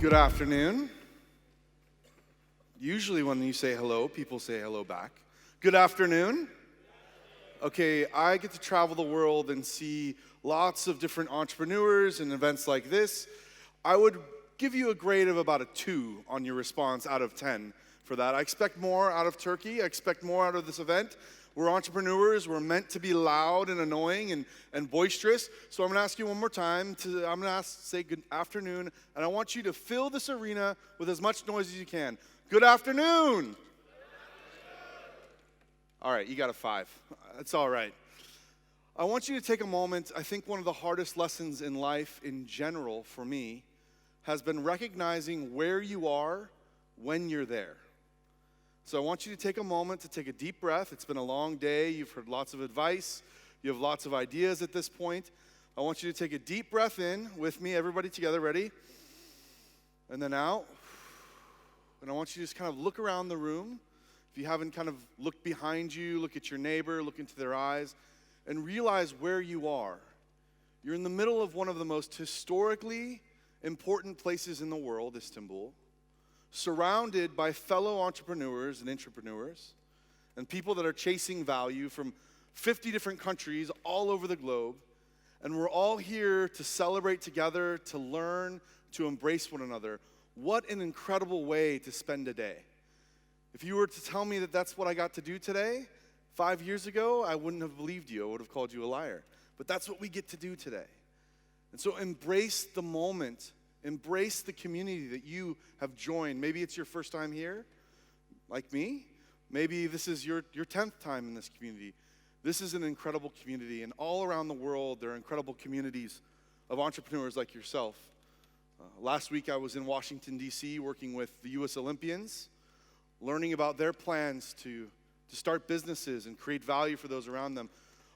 Good afternoon. Usually when you say hello, people say hello back. Good afternoon. Okay, I get to travel the world and see lots of different entrepreneurs and events like this. I would give you a grade of about a 2 on your response out of 10 for that. I expect more out of Turkey. I expect more out of this event. We're entrepreneurs. We're meant to be loud and annoying and boisterous. So I'm going to ask you one more time. I'm going to say good afternoon, and I want you to fill this arena with as much noise as you can. Good afternoon. All right, you got a 5. That's all right. I want you to take a moment. I think one of the hardest lessons in life in general for me has been recognizing where you are when you're there. So I want you to take a moment to take a deep breath. It's been a long day. You've heard lots of advice. You have lots of ideas at this point. I want you to take a deep breath in with me, everybody together. Ready? And then out. And I want you to just kind of look around the room. If you haven't kind of looked behind you, look at your neighbor, look into their eyes, and realize where you are. You're in the middle of one of the most historically important places in the world, Istanbul, surrounded by fellow entrepreneurs and intrapreneurs and people that are chasing value from 50 different countries all over the globe. And we're all here to celebrate together, to learn, to embrace one another. What an incredible way to spend a day. If you were to tell me that that's what I got to do today, 5 years ago, I wouldn't have believed you. I would have called you a liar. But that's what we get to do today. And so embrace the moment. Embrace the community that you have joined. Maybe it's your first time here, like me. Maybe this is your 10th time in this community. This is an incredible community, and all around the world, there are incredible communities of entrepreneurs like yourself. Last week, I was in Washington, D.C., working with the U.S. Olympians, learning about their plans to start businesses and create value for those around them.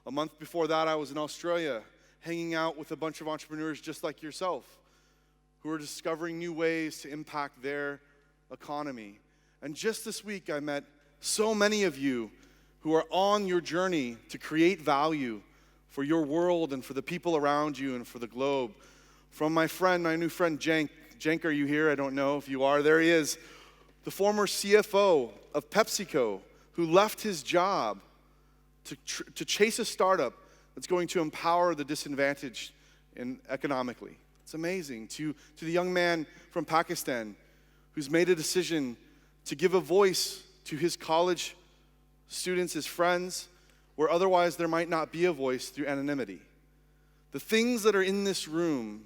A month before that, I was in Australia, hanging out with a bunch of entrepreneurs just like yourself, who are discovering new ways to impact their economy. And just this week, I met so many of you who are on your journey to create value for your world and for the people around you and for the globe. From my new friend, Cenk. Cenk, are you here? I don't know if you are. There he is, the former CFO of PepsiCo, who left his job to chase a startup that's going to empower the disadvantaged economically. It's amazing. To the young man from Pakistan who's made a decision to give a voice to his college students, his friends, where otherwise there might not be a voice through anonymity. The things that are in this room,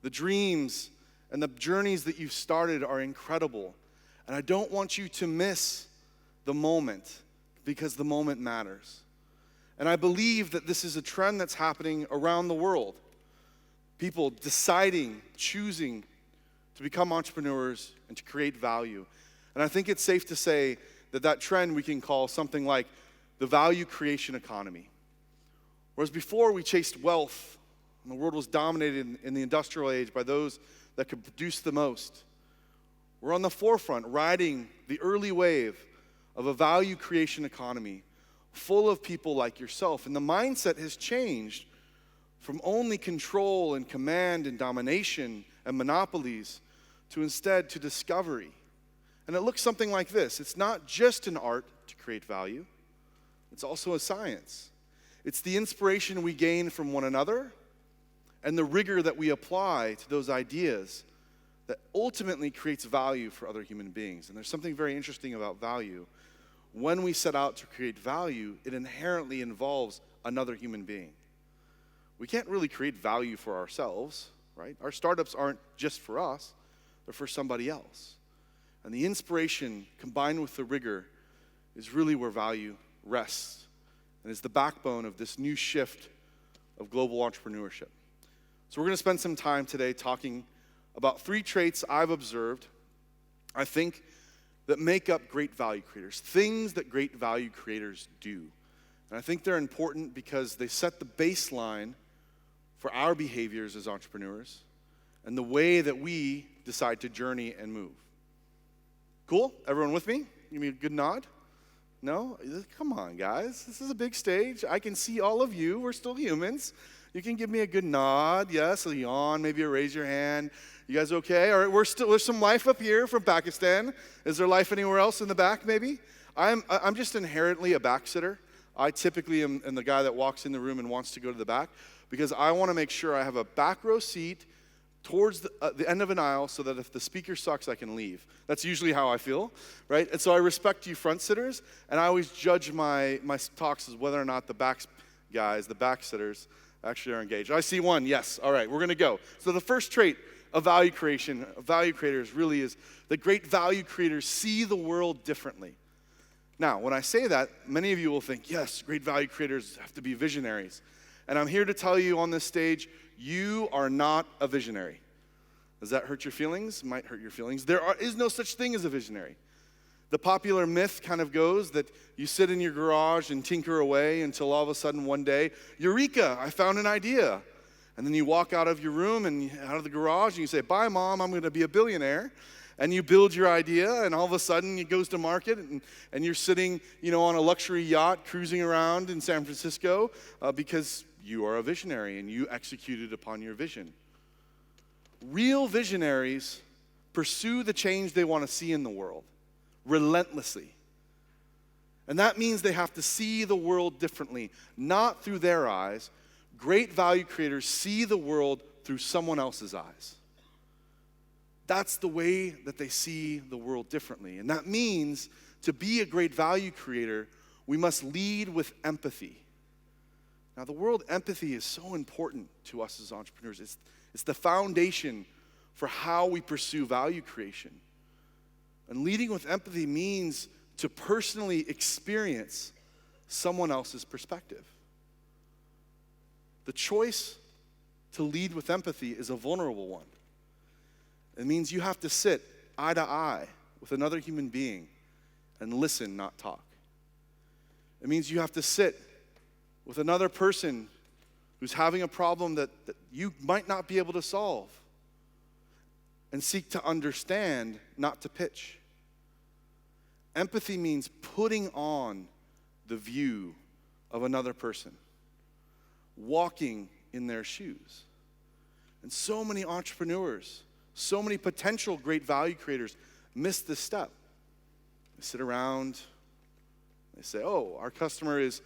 the dreams and the journeys that you've started are incredible. And I don't want you to miss the moment, because the moment matters. And I believe that this is a trend that's happening around the world. People deciding, choosing to become entrepreneurs and to create value. And I think it's safe to say that trend we can call something like the value creation economy. Whereas before we chased wealth, and the world was dominated in the industrial age by those that could produce the most. We're on the forefront, riding the early wave of a value creation economy full of people like yourself. And the mindset has changed from only control and command and domination and monopolies to instead to discovery. And it looks something like this. It's not just an art to create value. It's also a science. It's the inspiration we gain from one another and the rigor that we apply to those ideas that ultimately creates value for other human beings. And there's something very interesting about value. When we set out to create value, it inherently involves another human being. We can't really create value for ourselves, right? Our startups aren't just for us, they're for somebody else. And the inspiration combined with the rigor is really where value rests and is the backbone of this new shift of global entrepreneurship. So we're going to spend some time today talking about 3 traits I've observed, I think, that make up great value creators, things that great value creators do. And I think they're important because they set the baseline for our behaviors as entrepreneurs and the way that we decide to journey and move. Cool? Everyone with me? Give me a good nod. No? Come on, guys. This is a big stage. I can see all of you. We're still humans. You can give me a good nod, yes, a yawn, maybe a raise your hand. You guys okay? All right, there's some life up here from Pakistan. Is there life anywhere else in the back, maybe? I'm just inherently a backsitter. I typically am the guy that walks in the room and wants to go to the back because I want to make sure I have a back row seat towards the end of an aisle so that if the speaker sucks, I can leave. That's usually how I feel, right? And so I respect you front sitters, and I always judge my talks as whether or not the back guys, the back sitters, actually are engaged. I see one, yes. All right, we're going to go. So the first trait of value creation, of value creators really is that great value creators see the world differently. Now, when I say that, many of you will think, yes, great value creators have to be visionaries. And I'm here to tell you on this stage, you are not a visionary. Does that hurt your feelings? Might hurt your feelings. There is no such thing as a visionary. The popular myth kind of goes that you sit in your garage and tinker away until all of a sudden one day, eureka, I found an idea. And then you walk out of your room and out of the garage and you say, bye, Mom, I'm going to be a billionaire. And you build your idea, and all of a sudden it goes to market, and you're sitting, on a luxury yacht cruising around in San Francisco because you are a visionary and you executed upon your vision. Real visionaries pursue the change they want to see in the world relentlessly. And that means they have to see the world differently, not through their eyes. Great value creators see the world through someone else's eyes. That's the way that they see the world differently. And that means to be a great value creator, we must lead with empathy. Now, the word empathy is so important to us as entrepreneurs. It's the foundation for how we pursue value creation. And leading with empathy means to personally experience someone else's perspective. The choice to lead with empathy is a vulnerable one. It means you have to sit eye to eye with another human being and listen, not talk. It means you have to sit with another person who's having a problem that you might not be able to solve and seek to understand, not to pitch. Empathy means putting on the view of another person, walking in their shoes. And so many entrepreneurs, so many potential great value creators miss this step. They sit around, they say, oh, our customer is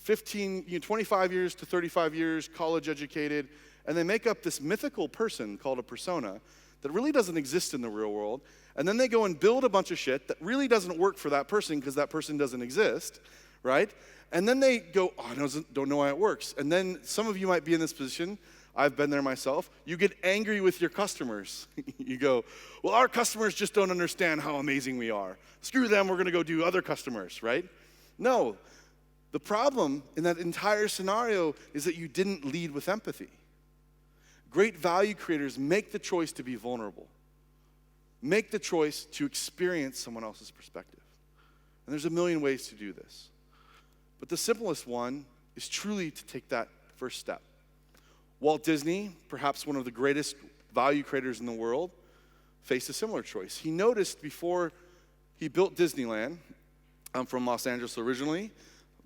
25 years to 35 years, college educated, and they make up this mythical person called a persona that really doesn't exist in the real world, and then they go and build a bunch of shit that really doesn't work for that person because that person doesn't exist, right? And then they go, oh, I don't know how it works. And then some of you might be in this position. I've been there myself. You get angry with your customers. You go, well, our customers just don't understand how amazing we are. Screw them, we're going to go do other customers, right? No. The problem in that entire scenario is that you didn't lead with empathy. Great value creators make the choice to be vulnerable. Make the choice to experience someone else's perspective. And there's a million ways to do this. But the simplest one is truly to take that first step. Walt Disney, perhaps one of the greatest value creators in the world, faced a similar choice. He noticed before he built Disneyland, I'm from Los Angeles originally.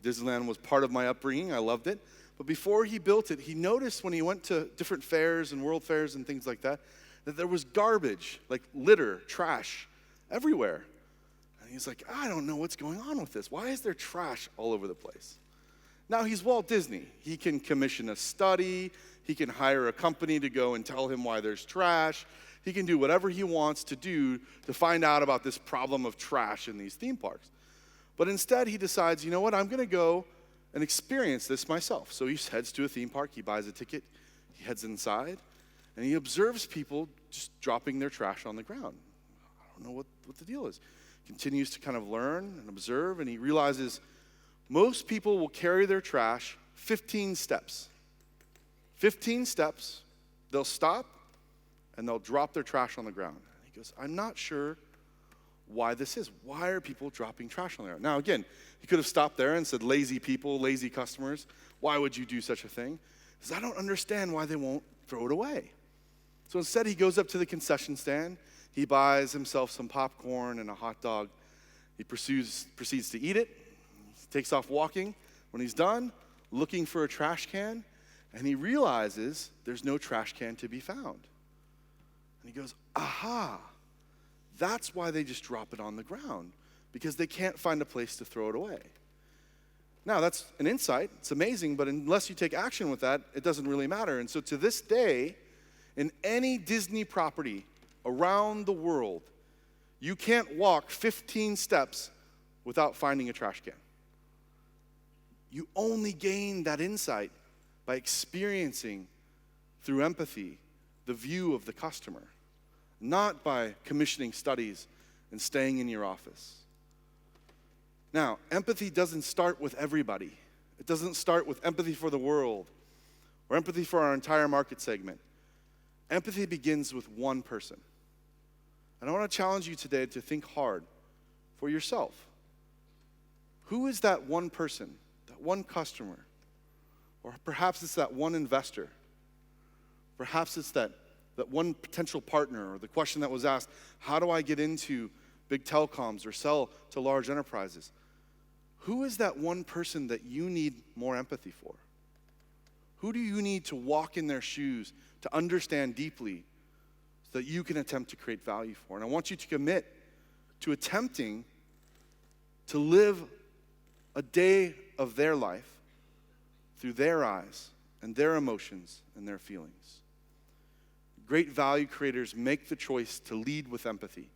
Disneyland was part of my upbringing. I loved it. But before he built it, he noticed when he went to different fairs and world fairs and things like that, that there was garbage, like litter, trash, everywhere. And he's like, I don't know what's going on with this. Why is there trash all over the place? Now, he's Walt Disney. He can commission a study. He can hire a company to go and tell him why there's trash. He can do whatever he wants to do to find out about this problem of trash in these theme parks. But instead, he decides, you know what, I'm going to go and experience this myself. So he heads to a theme park. He buys a ticket. He heads inside. And he observes people just dropping their trash on the ground. I don't know what the deal is. Continues to kind of learn and observe, and he realizes most people will carry their trash 15 steps. 15 steps, they'll stop, and they'll drop their trash on the ground. And he goes, I'm not sure why this is. Why are people dropping trash on the ground? Now, again, he could have stopped there and said, lazy people, lazy customers, why would you do such a thing? He says, I don't understand why they won't throw it away. So instead, he goes up to the concession stand. He buys himself some popcorn and a hot dog. He proceeds to eat it. He takes off walking. When he's done, looking for a trash can, And he realizes there's no trash can to be found. And he goes, aha, that's why they just drop it on the ground, because they can't find a place to throw it away. Now, that's an insight. It's amazing, but unless you take action with that, it doesn't really matter. And so to this day, in any Disney property around the world, you can't walk 15 steps without finding a trash can. You only gain that insight by experiencing, through empathy, the view of the customer, not by commissioning studies and staying in your office. Now, empathy doesn't start with everybody. It doesn't start with empathy for the world or empathy for our entire market segment. Empathy begins with one person. And I want to challenge you today to think hard for yourself. Who is that one person, that one customer? Or perhaps it's that one investor. Perhaps it's that one potential partner, or the question that was asked, how do I get into big telecoms or sell to large enterprises? Who is that one person that you need more empathy for? Who do you need to walk in their shoes, to understand deeply, so that you can attempt to create value for? And I want you to commit to attempting to live a day of their life through their eyes and their emotions and their feelings. Great value creators make the choice to lead with empathy,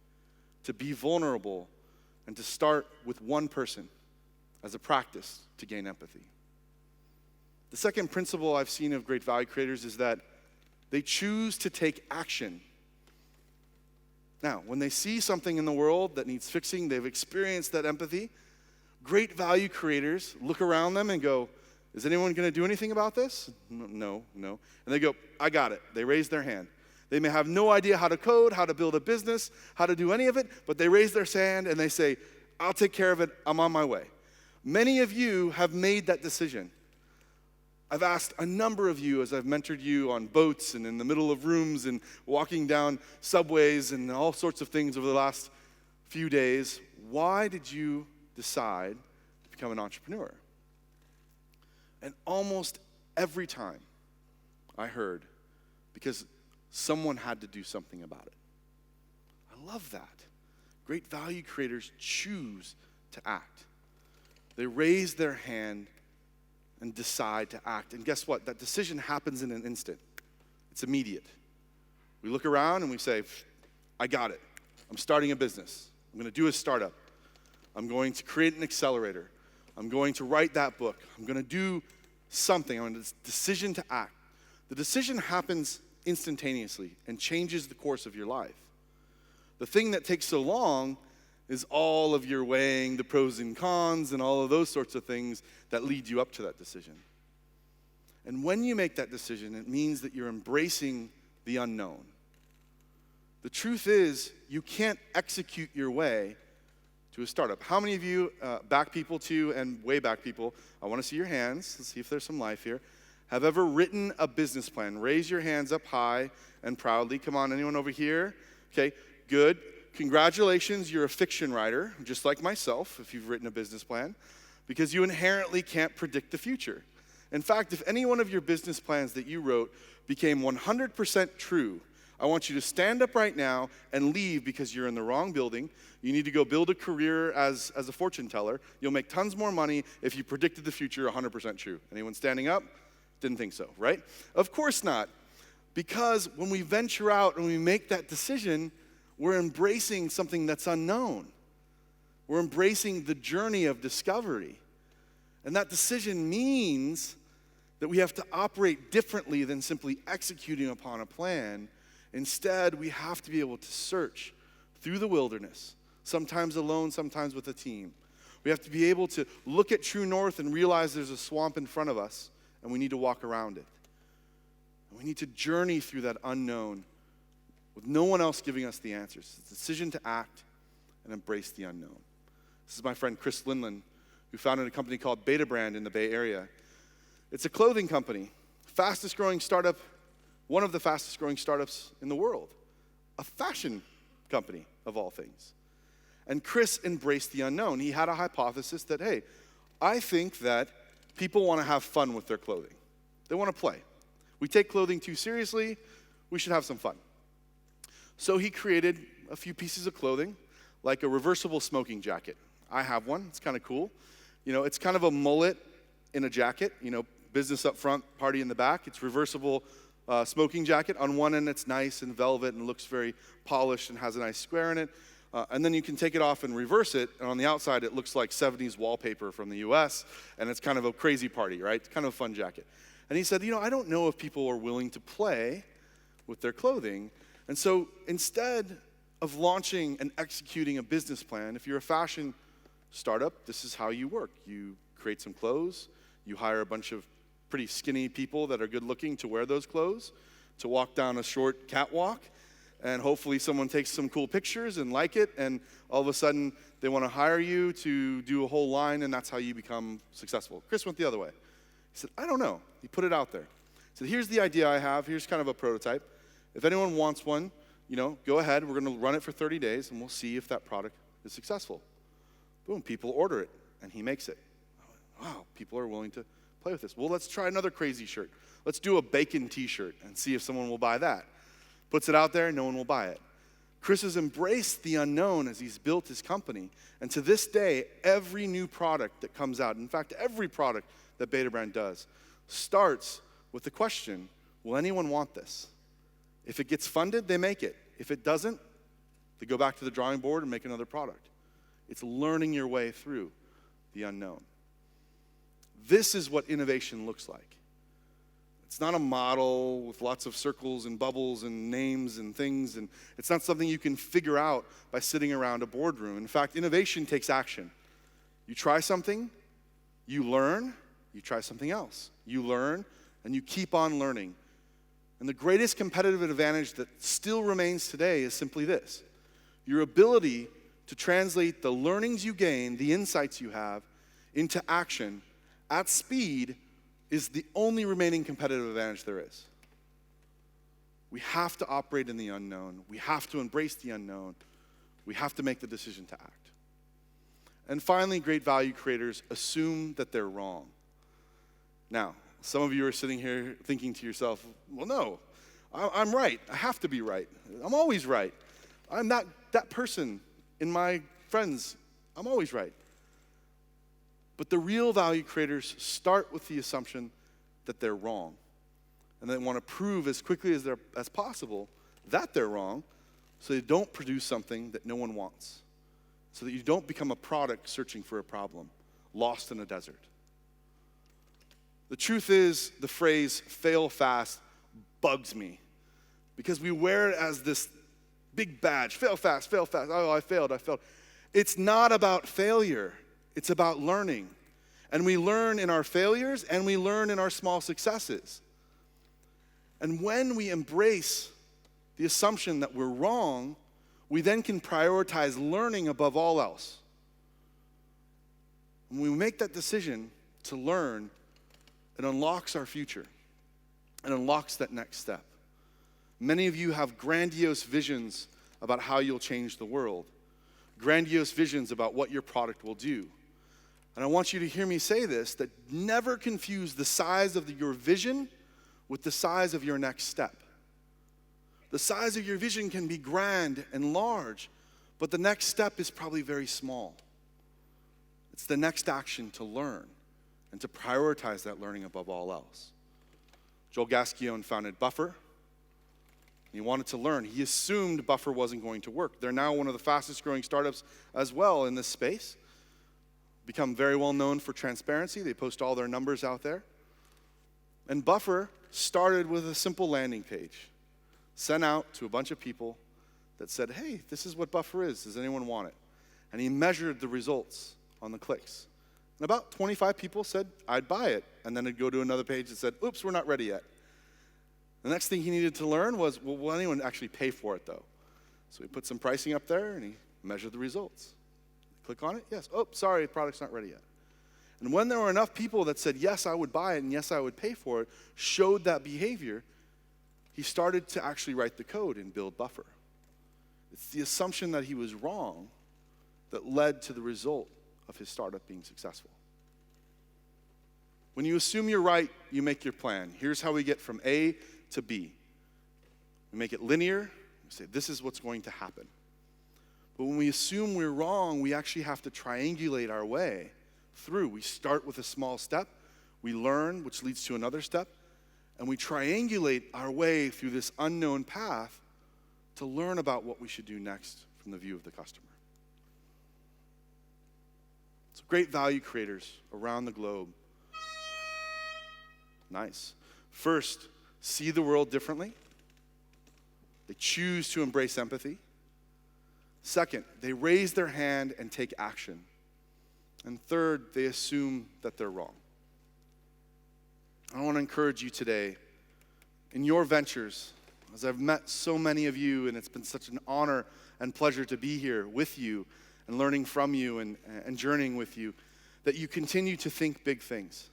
to be vulnerable, and to start with one person as a practice to gain empathy. The second principle I've seen of great value creators is that they choose to take action. Now, when they see something in the world that needs fixing, they've experienced that empathy, great value creators look around them and go, is anyone going to do anything about this? No. And they go, I got it. They raise their hand. They may have no idea how to code, how to build a business, how to do any of it, but they raise their hand and they say, I'll take care of it. I'm on my way. Many of you have made that decision. I've asked a number of you as I've mentored you on boats and in the middle of rooms and walking down subways and all sorts of things over the last few days, why did you decide to become an entrepreneur? And almost every time I heard, because someone had to do something about it. I love that. Great value creators choose to act. They raise their hand and decide to act. And guess what? That decision happens in an instant. It's immediate. We look around and we say, I got it. I'm starting a business. I'm going to do a startup. I'm going to create an accelerator. I'm going to write that book. I'm going to do something. I'm going to decision to act. The decision happens instantaneously and changes the course of your life. The thing that takes so long is all of your weighing the pros and cons and all of those sorts of things that lead you up to that decision. And when you make that decision, it means that you're embracing the unknown. The truth is, you can't execute your way to a startup. How many of you, back people too, and way back people, I want to see your hands. Let's see if there's some life here, have ever written a business plan? Raise your hands up high and proudly. Come on, anyone over here? Okay, good. Congratulations, you're a fiction writer, just like myself, if you've written a business plan, because you inherently can't predict the future. In fact, if any one of your business plans that you wrote became 100% true, I want you to stand up right now and leave because you're in the wrong building. You need to go build a career as a fortune teller. You'll make tons more money if you predicted the future 100% true. Anyone standing up? Didn't think so, right? Of course not. Because when we venture out and we make that decision, we're embracing something that's unknown. We're embracing the journey of discovery. And that decision means that we have to operate differently than simply executing upon a plan. Instead, we have to be able to search through the wilderness, sometimes alone, sometimes with a team. We have to be able to look at true north and realize there's a swamp in front of us, and we need to walk around it. And we need to journey through that unknown with no one else giving us the answers. It's a decision to act and embrace the unknown. This is my friend Chris Linland, who founded a company called Beta Brand in the Bay Area. It's a clothing company, fastest growing startup, one of the fastest growing startups in the world, a fashion company of all things. And Chris embraced the unknown. He had a hypothesis that, hey, I think that people want to have fun with their clothing. They want to play. We take clothing too seriously. We should have some fun. So he created a few pieces of clothing, like a reversible smoking jacket. I have one. It's kind of cool. It's kind of a mullet in a jacket, business up front, party in the back. It's reversible smoking jacket. On one end, it's nice and velvet and looks very polished and has a nice square in it. And then you can take it off and reverse it. And on the outside, it looks like 70s wallpaper from the US. And it's kind of a crazy party, right? It's kind of a fun jacket. And he said, I don't know if people are willing to play with their clothing. And so instead of launching and executing a business plan, if you're a fashion startup, this is how you work. You create some clothes. You hire a bunch of pretty skinny people that are good looking to wear those clothes, to walk down a short catwalk. And hopefully someone takes some cool pictures and like it, and all of a sudden they want to hire you to do a whole line, and that's how you become successful. Chris went the other way. He said, I don't know. He put it out there. He said, here's the idea I have. Here's kind of a prototype. If anyone wants one, go ahead. We're going to run it for 30 days, and we'll see if that product is successful. Boom, people order it, and he makes it. Wow, people are willing to play with this. Well, let's try another crazy shirt. Let's do a bacon t-shirt and see if someone will buy that. Puts it out there, no one will buy it. Chris has embraced the unknown as he's built his company. And to this day, every new product that comes out, in fact, every product that Betabrand does, starts with the question, will anyone want this? If it gets funded, they make it. If it doesn't, they go back to the drawing board and make another product. It's learning your way through the unknown. This is what innovation looks like. It's not a model with lots of circles and bubbles and names and things, and it's not something you can figure out by sitting around a boardroom. In fact, innovation takes action. You try something, you learn, you try something else. You learn, and you keep on learning. And the greatest competitive advantage that still remains today is simply this: your ability to translate the learnings you gain, the insights you have, into action at speed is the only remaining competitive advantage there is. We have to operate in the unknown. We have to embrace the unknown. We have to make the decision to act. And finally, great value creators assume that they're wrong. Now, some of you are sitting here thinking to yourself, well, no, I'm right. I have to be right. I'm always right. I'm that person in my friends. I'm always right. But the real value creators start with the assumption that they're wrong. And they want to prove as quickly as possible that they're wrong, so they don't produce something that no one wants. So that you don't become a product searching for a problem, lost in a desert. The truth is, the phrase fail fast bugs me, because we wear it as this big badge. Fail fast, fail fast. Oh, I failed. It's not about failure. It's about learning. And we learn in our failures, and we learn in our small successes. And when we embrace the assumption that we're wrong, we then can prioritize learning above all else. When we make that decision to learn, it unlocks our future. It unlocks that next step. Many of you have grandiose visions about how you'll change the world, grandiose visions about what your product will do. And I want you to hear me say this, that never confuse the size of your vision with the size of your next step. The size of your vision can be grand and large, but the next step is probably very small. It's the next action to learn and to prioritize that learning above all else. Joel Gasquion founded Buffer. He wanted to learn. He assumed Buffer wasn't going to work. They're now one of the fastest growing startups as well in this space. Become very well known for transparency. They post all their numbers out there. And Buffer started with a simple landing page, sent out to a bunch of people that said, hey, this is what Buffer is. Does anyone want it? And he measured the results on the clicks. And about 25 people said, I'd buy it. And then it'd go to another page that said, oops, we're not ready yet. The next thing he needed to learn was, well, will anyone actually pay for it, though? So he put some pricing up there, and he measured the results. Click on it, yes. Oh, sorry, the product's not ready yet. And when there were enough people that said, yes, I would buy it, and yes, I would pay for it, showed that behavior, he started to actually write the code and build Buffer. It's the assumption that he was wrong that led to the result of his startup being successful. When you assume you're right, you make your plan. Here's how we get from A to B. We make it linear. We say, this is what's going to happen. But when we assume we're wrong, we actually have to triangulate our way through. We start with a small step. We learn, which leads to another step. And we triangulate our way through this unknown path to learn about what we should do next from the view of the customer. So great value creators around the globe. Nice. First, see the world differently. They choose to embrace empathy. Second, they raise their hand and take action. And third, they assume that they're wrong. I want to encourage you today in your ventures, as I've met so many of you, and it's been such an honor and pleasure to be here with you and learning from you and journeying with you, that you continue to think big things,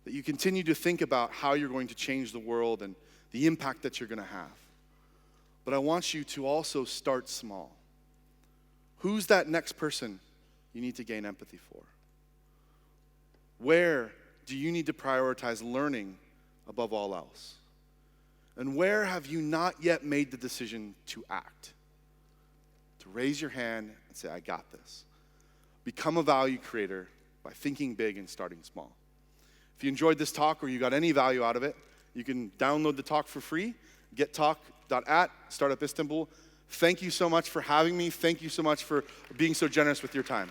that you continue to think about how you're going to change the world and the impact that you're going to have. But I want you to also start small. Who's that next person you need to gain empathy for? Where do you need to prioritize learning above all else? And where have you not yet made the decision to act? To raise your hand and say, I got this. Become a value creator by thinking big and starting small. If you enjoyed this talk or you got any value out of it, you can download the talk for free. Gettalk.at, Startup Istanbul. Thank you so much for having me. Thank you so much for being so generous with your time.